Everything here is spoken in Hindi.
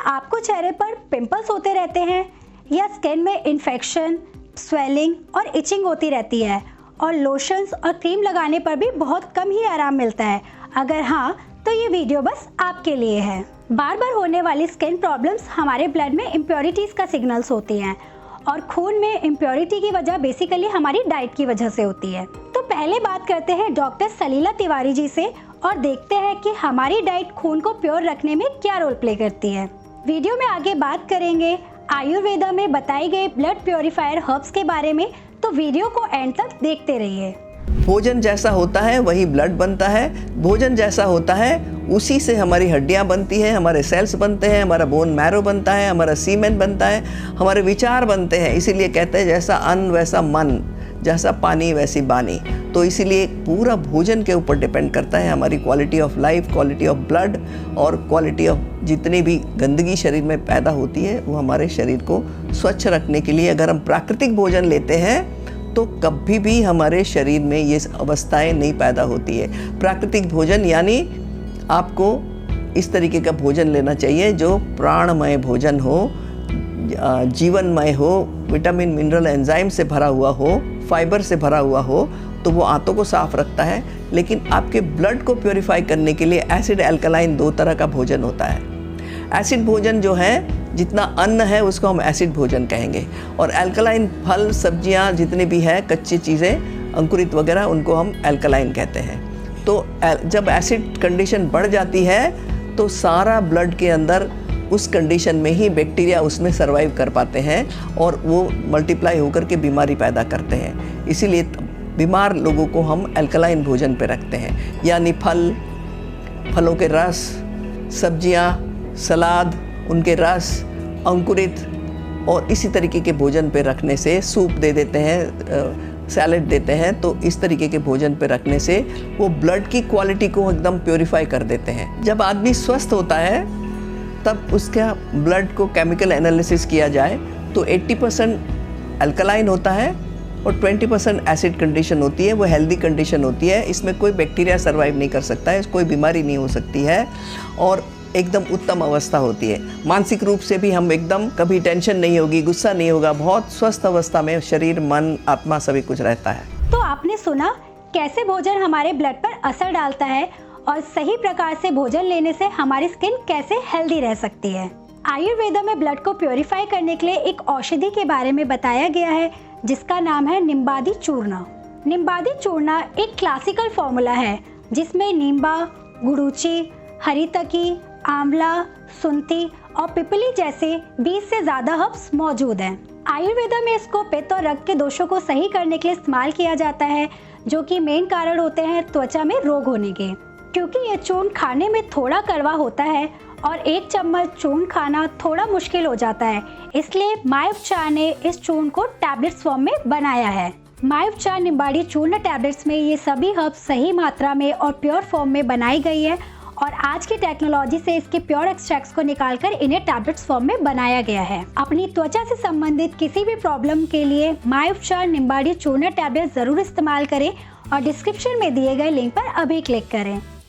आपको चेहरे पर पिंपल्स होते रहते हैं या स्किन में इन्फेक्शन, स्वेलिंग और इचिंग होती रहती है और लोशंस और क्रीम लगाने पर भी बहुत कम ही आराम मिलता है? अगर हाँ, तो ये वीडियो बस आपके लिए है। बार बार होने वाली स्किन प्रॉब्लम्स हमारे ब्लड में इम्प्योरिटीज़ का सिग्नल्स होती हैं और खून में इम्प्योरिटी की वजह बेसिकली हमारी डाइट की वजह से होती है। तो पहले बात करते हैं डॉक्टर सलीला तिवारी जी से और देखते हैं कि हमारी डाइट खून को प्योर रखने में क्या रोल प्ले करती है। वीडियो में आगे बात करेंगे आयुर्वेदा में बताई गई ब्लड प्योरीफायर हर्ब्स के बारे में, तो वीडियो को एंड तक देखते रहिए। भोजन जैसा होता है वही ब्लड बनता है, भोजन जैसा होता है उसी से हमारी हड्डियां बनती हैं, हमारे सेल्स बनते हैं, हमारा बोन मैरो बनता है, हमारा सीमेन बनता है, हमारे विचार बनते हैं। इसीलिए कहते हैं जैसा अन्न वैसा मन, जैसा पानी वैसी बानी। तो इसीलिए पूरा भोजन के ऊपर डिपेंड करता है हमारी quality of life, quality of blood और क्वालिटी ऑफ जितनी भी गंदगी शरीर में पैदा होती है वो हमारे शरीर को स्वच्छ रखने के लिए अगर हम प्राकृतिक भोजन लेते हैं तो कभी भी हमारे शरीर में ये अवस्थाएं नहीं पैदा होती है। प्राकृतिक भोजन यानी आपको इस तरीके का भोजन लेना चाहिए जो प्राणमय भोजन हो, जीवनमय हो, विटामिन मिनरल एंजाइम से भरा हुआ हो, फाइबर से भरा हुआ हो, तो वो आंतों को साफ रखता है। लेकिन आपके ब्लड को प्योरीफाई करने के लिए एसिड एल्कलाइन दो तरह का भोजन होता है। एसिड भोजन जो है, जितना अन्न है उसको हम एसिड भोजन कहेंगे, और एल्कलाइन फल सब्जियां जितने भी हैं, कच्ची चीज़ें, अंकुरित वगैरह, उनको हम एल्कलाइन कहते हैं। तो जब एसिड कंडीशन बढ़ जाती है तो सारा ब्लड के अंदर उस कंडीशन में ही बैक्टीरिया उसमें सर्वाइव कर पाते हैं और वो मल्टीप्लाई होकर के बीमारी पैदा करते हैं। इसीलिए बीमार लोगों को हम एल्कलाइन भोजन पे रखते हैं, यानी फलों के रस, सब्जियां, सलाद, उनके रस, अंकुरित और इसी तरीके के भोजन पे रखने से, सूप दे देते हैं, सैलेड देते हैं, तो इस तरीके के भोजन पे रखने से वो ब्लड की क्वालिटी को एकदम प्योरीफाई कर देते हैं। जब आदमी स्वस्थ होता है तब उसका ब्लड को केमिकल एनालिसिस किया जाए तो 80% अल्कलाइन होता है और 20% एसिड कंडीशन होती है। वो हेल्दी कंडीशन होती है, इसमें कोई बैक्टीरिया सर्वाइव नहीं कर सकता है, कोई बीमारी नहीं हो सकती है और एकदम उत्तम अवस्था होती है। मानसिक रूप से भी हम एकदम, कभी टेंशन नहीं होगी, गुस्सा नहीं होगा, बहुत स्वस्थ अवस्था में शरीर, मन, आत्मा सभी कुछ रहता है। तो आपने सुना कैसे भोजन हमारे ब्लड पर असर डालता है और सही प्रकार से भोजन लेने से हमारी स्किन कैसे हेल्दी रह सकती है। आयुर्वेदा में ब्लड को प्योरीफाई करने के लिए एक औषधि के बारे में बताया गया है जिसका नाम है निम्बादी चूर्ण। निम्बादी चूर्ण एक क्लासिकल फॉर्मूला है जिसमें नींबा, गुड़ूची, हरीतकी, आंवला, सुंठी और पिपली जैसे 20 से ज़्यादा हर्ब्स मौजूद हैं। आयुर्वेदा में इसको पित्त और रक्त के दोषों को सही करने के लिए इस्तेमाल किया जाता है, जो कि मेन कारण होते हैं त्वचा में रोग होने के। क्योंकि ये चूर्ण खाने में थोड़ा कड़वा होता है और 1 चम्मच चूर्ण खाना थोड़ा मुश्किल हो जाता है, इसलिए माय उपचार ने इस चूर्ण को टैबलेट्स फॉर्म में बनाया है। माय उपचार निम्बाड़ी चूर्ण टैबलेट्स में ये सभी हर्ब्स सही मात्रा में और प्योर फॉर्म में बनाई गई है और आज की टेक्नोलॉजी से इसके प्योर एक्सट्रैक्ट्स को निकालकर इन्हें टैबलेट्स फॉर्म में बनाया गया है। अपनी त्वचा से संबंधित किसी भी प्रॉब्लम के लिए माय उपचार निम्बाड़ी चूर्ण टैबलेट जरूर इस्तेमाल करें और डिस्क्रिप्शन में दिए गए लिंक पर अभी क्लिक करें।